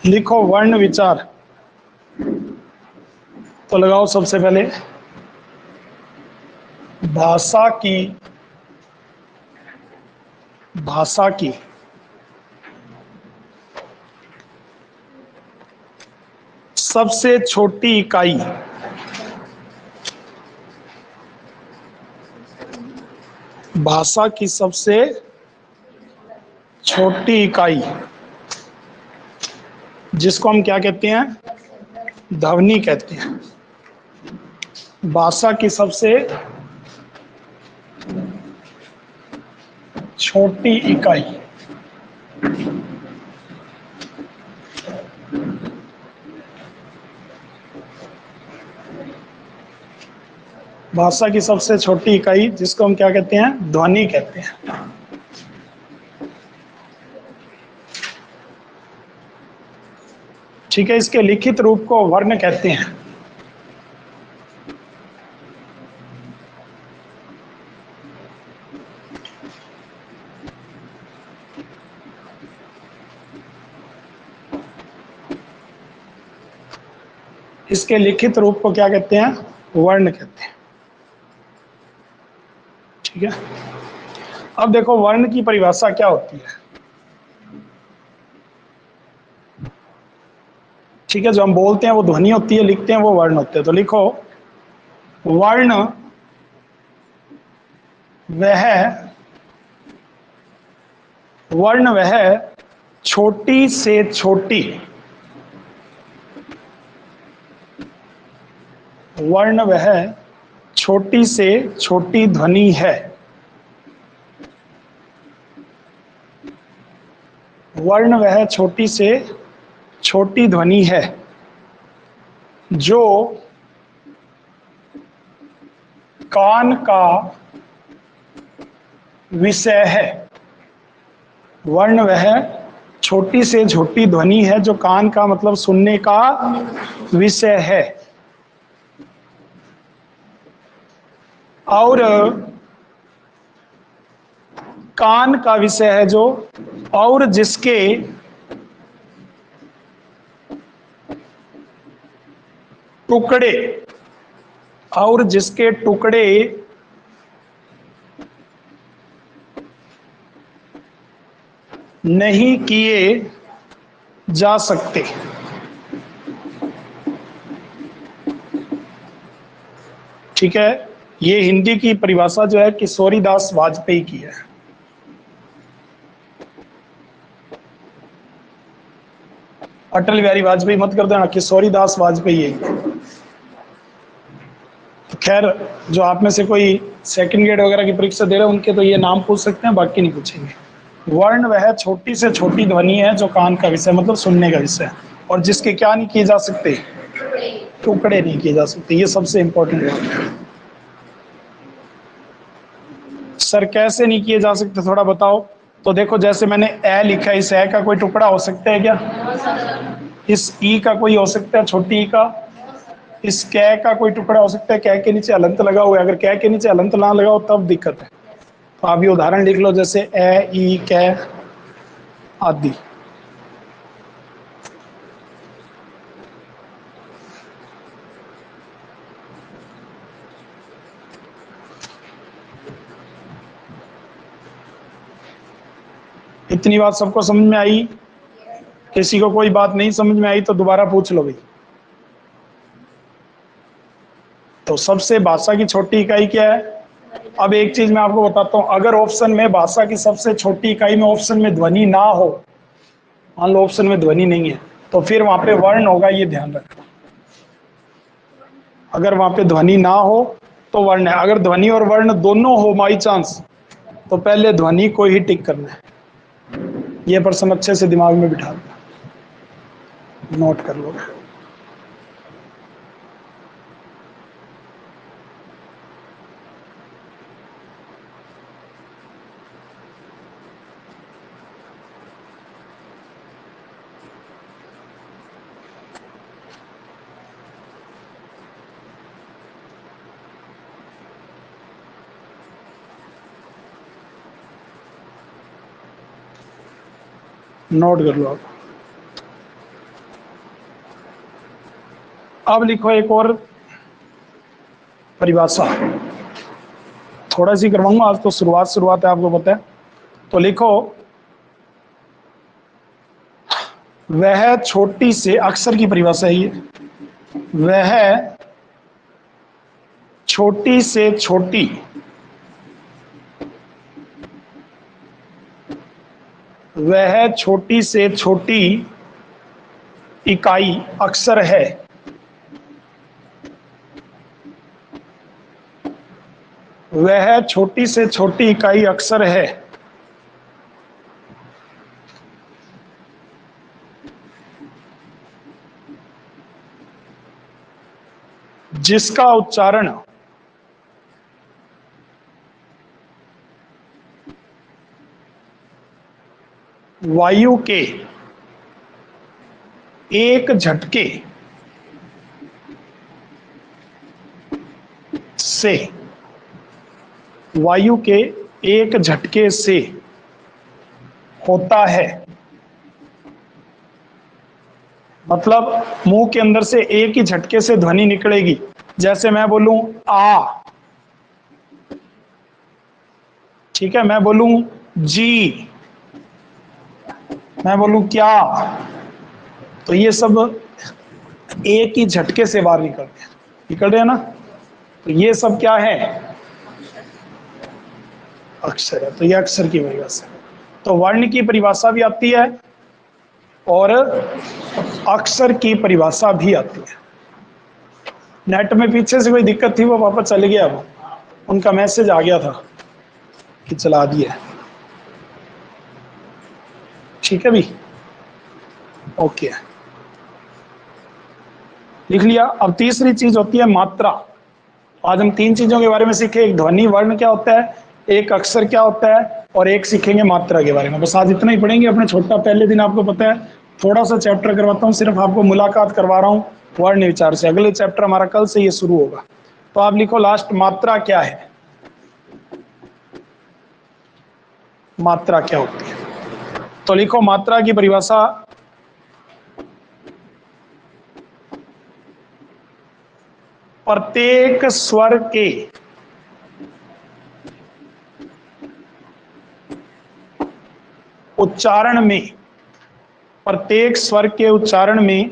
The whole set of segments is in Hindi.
लिखो वर्ण विचार। तो लगाओ सबसे पहले भाषा की सबसे छोटी इकाई भाषा की सबसे छोटी इकाई जिसको हम क्या कहते हैं? ध्वनि कहते हैं। भाषा की सबसे छोटी इकाई भाषा की सबसे छोटी इकाई जिसको हम क्या कहते हैं? ध्वनि कहते हैं। ठीक है, इसके लिखित रूप को वर्ण कहते हैं। इसके लिखित रूप को क्या कहते हैं? वर्ण कहते हैं। ठीक है, अब देखो वर्ण की परिभाषा क्या होती है। ठीक है, जो हम बोलते हैं वो ध्वनि होती है, लिखते हैं वो वर्ण होते हैं। तो लिखो वर्ण वह छोटी से छोटी वर्ण वह छोटी से छोटी ध्वनि है। वर्ण वह छोटी से छोटी ध्वनि है जो कान का विषय है। वर्ण वह छोटी से छोटी ध्वनि है जो कान का मतलब सुनने का विषय है और कान का विषय है जो और जिसके टुकड़े नहीं किए जा सकते। ठीक है, ये हिंदी की परिभाषा जो है किशोरीदास वाजपेयी की है। अटल बिहारी वाजपेयी मत कर देना, किशोरीदास वाजपेयी है। तो खैर, जो आप में से कोई सेकंड ग्रेड वगैरह की परीक्षा दे रहे हैं उनके तो ये नाम पूछ सकते हैं, बाकी नहीं पूछेंगे। वर्ण वह छोटी से छोटी ध्वनि है जो कान का विषय मतलब सुनने का विषय और जिसके क्या नहीं किए जा सकते? टुकड़े नहीं किए जा सकते। ये सबसे इंपॉर्टेंट बात है। सर कैसे नहीं किए जा सकते, थोड़ा बताओ। तो देखो, जैसे मैंने ए लिखा है, इस ए का कोई टुकड़ा हो सकता है क्या? इस ई का कोई हो सकता है, छोटी ई का? इस कै का कोई टुकड़ा हो सकता है? कै के नीचे हलंत लगा हुआ है, अगर कै के नीचे हलंत ना लगाओ तब दिक्कत है। तो आप ये उदाहरण लिख लो, जैसे ए ई कै आदि। इतनी बात सबको समझ में आई? किसी को कोई बात नहीं समझ में आई तो दोबारा पूछ लो भाई। तो सबसे भाषा की छोटी इकाई क्या है? अब एक चीज मैं आपको बताता हूं, अगर ऑप्शन में भाषा की सबसे छोटी इकाई में ऑप्शन में ध्वनि ना हो, मान लो ऑप्शन में ध्वनि नहीं है, तो फिर वहां पे वर्ण होगा, ये ध्यान रखना। अगर वहां पे ध्वनि ना हो तो वर्ण है, अगर ध्वनि और वर्ण दोनों हो बाई चांस तो पहले ध्वनि को ही टिक करना है। ये प्रश्न अच्छे से दिमाग में बिठा लो, नोट कर लो। नोट कर लो आप। अब लिखो एक और परिभाषा, थोड़ा सी करवाऊंगा आज तो, शुरुआत है आपको पता है। तो लिखो, वह छोटी से, अक्षर की परिभाषा है ये, वह छोटी से छोटी वह छोटी से छोटी इकाई अक्षर है। वह छोटी से छोटी इकाई अक्षर है जिसका उच्चारण वायु के एक झटके से, वायु के एक झटके से होता है। मतलब मुंह के अंदर से एक ही झटके से ध्वनि निकलेगी। जैसे मैं बोलूं आ, ठीक है, मैं बोलूं जी, मैं बोलूं क्या, तो ये सब एक ही झटके से बाहर निकल रहे हैं ना। तो ये सब क्या है, अक्षर है। तो ये अक्षर की परिभाषा। तो वर्ण की परिभाषा भी आती है और अक्षर की परिभाषा भी आती है। नेट में पीछे से कोई दिक्कत थी, वो वापस चले गया, वो उनका मैसेज आ गया था कि चला दिया। ठीक है भी, ओके, लिख लिया। अब तीसरी चीज होती है मात्रा। आज हम तीन चीजों के बारे में सीखे, एक ध्वनि वर्ण क्या होता है, एक अक्षर क्या होता है, और एक सीखेंगे मात्रा के बारे में। बस आज इतना ही पढ़ेंगे। अपने छोटा पहले दिन आपको पता है, थोड़ा सा चैप्टर करवाता हूँ, सिर्फ आपको मुलाकात करवा रहा हूँ वर्ण विचार से। अगले चैप्टर हमारा कल से ये शुरू होगा। तो आप लिखो लास्ट, मात्रा क्या है, मात्रा क्या होती है। तो लिखो मात्रा की परिभाषा, प्रत्येक स्वर के उच्चारण में, प्रत्येक स्वर के उच्चारण में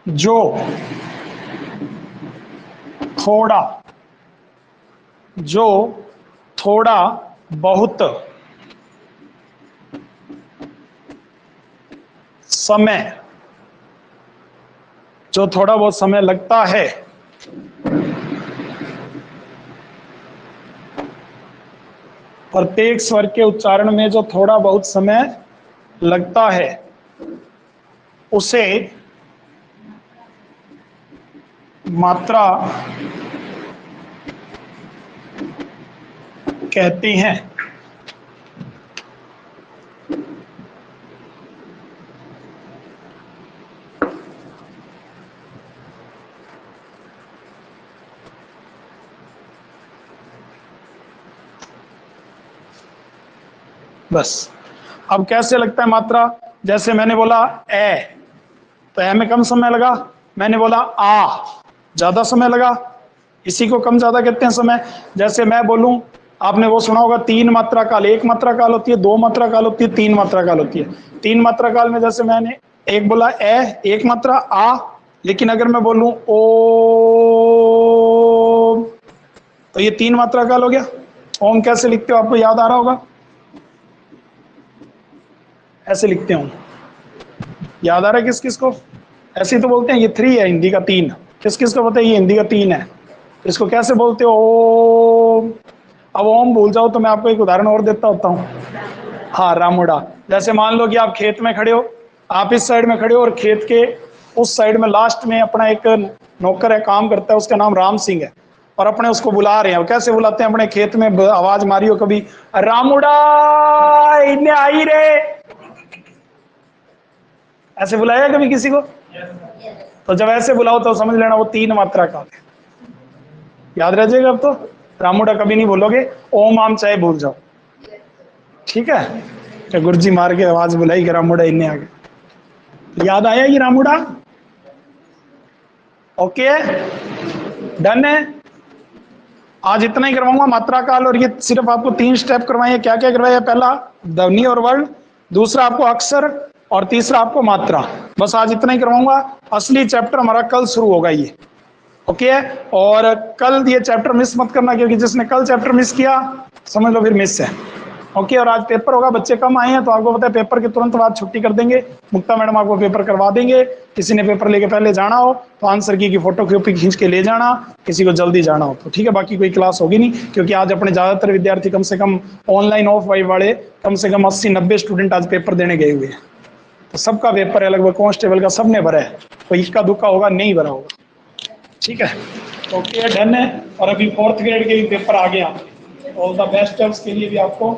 जो थोड़ा बहुत समय, जो थोड़ा बहुत समय लगता है, प्रत्येक स्वर के उच्चारण में जो थोड़ा बहुत समय लगता है, उसे मात्रा कहते हैं। बस, अब कैसे लगता है मात्रा, जैसे मैंने बोला ए, तो ए में कम समय लगा। मैंने बोला आ, ज्यादा समय लगा। इसी को कम ज्यादा कहते हैं समय। जैसे मैं बोलूं, आपने वो सुना होगा तीन मात्रा काल, एक मात्रा काल होती है, दो मात्रा काल होती है, तीन मात्रा काल होती है। तीन मात्रा काल में जैसे मैंने एक बोला ए, एक मात्रा आ, लेकिन अगर मैं बोलूं ओ, तो ये तीन मात्रा काल हो गया। ओम कैसे लिखते हो, आपको याद आ रहा होगा, ऐसे लिखते हो, याद आ रहा है किस किस को? ऐसे ही तो बोलते हैं, ये थ्री है हिंदी का तीन। किस किस को पता है ये हिंदी का तीन है? इसको कैसे बोलते हो, ओम। अब ओम भूल जाओ तो मैं आपको एक उदाहरण और देता होता हूँ। हाँ, रामुड़ा। जैसे मान लो कि आप खेत में खड़े हो, आप इस साइड में खड़े हो और खेत के उस साइड में लास्ट में अपना एक नौकर है, काम करता है, उसका नाम राम सिंह है, और अपने उसको बुला रहे हैं। कैसे बुलाते हैं, अपने खेत में आवाज मारी हो कभी, रामुड़ा इन्हें आई रे, ऐसे बुलाया कभी किसी को? तो जब ऐसे बुलाओ तो समझ लेना वो तीन मात्रा का है। याद रह जाएगा अब तो, रामुड़ा कभी नहीं बोलोगे, ओम आम चाहे भूल जाओ। ठीक है, तो गुरुजी मार के आवाज बुलाई कि रामुड़ा इन्हें आ गए। याद आया ये रामुड़ा? ओके है, डन है। आज इतना ही करवाऊंगा, मात्रा काल, और ये सिर्फ आपको 3 स्टेप करवाए। क्या क्या करवाया? पहला ध्वनि और वर्ण, दूसरा आपको अक्षर, और तीसरा आपको मात्रा। बस आज इतना ही करवाऊंगा। असली चैप्टर हमारा कल शुरू होगा ये, ओके है। और कल ये चैप्टर मिस मत करना, क्योंकि जिसने कल चैप्टर मिस किया समझ लो फिर मिस है, ओके। और आज पेपर होगा, बच्चे कम आए हैं तो आपको पता है पेपर के तुरंत बाद छुट्टी कर देंगे। मुक्ता मैडम आपको पेपर करवा देंगे। किसी ने पेपर लेके पहले जाना हो तो आंसर की फोटो कॉपी खींच के ले जाना, किसी को जल्दी जाना हो तो ठीक है। बाकी कोई क्लास होगी नहीं, क्योंकि आज अपने ज्यादातर विद्यार्थी कम से कम ऑनलाइन ऑफ वाइव वाले कम से कम 80-90 स्टूडेंट आज पेपर देने गए हुए हैं। तो सबका पेपर है लगभग, कांस्टेबल का सबने भरा है, कोई इक्का दुक्का होगा नहीं भरा होगा, ठीक है। ओके, डन है। और अभी 4th ग्रेड के भी पेपर आ गए आपके, ऑल द बेस्ट है उसके लिए भी आपको।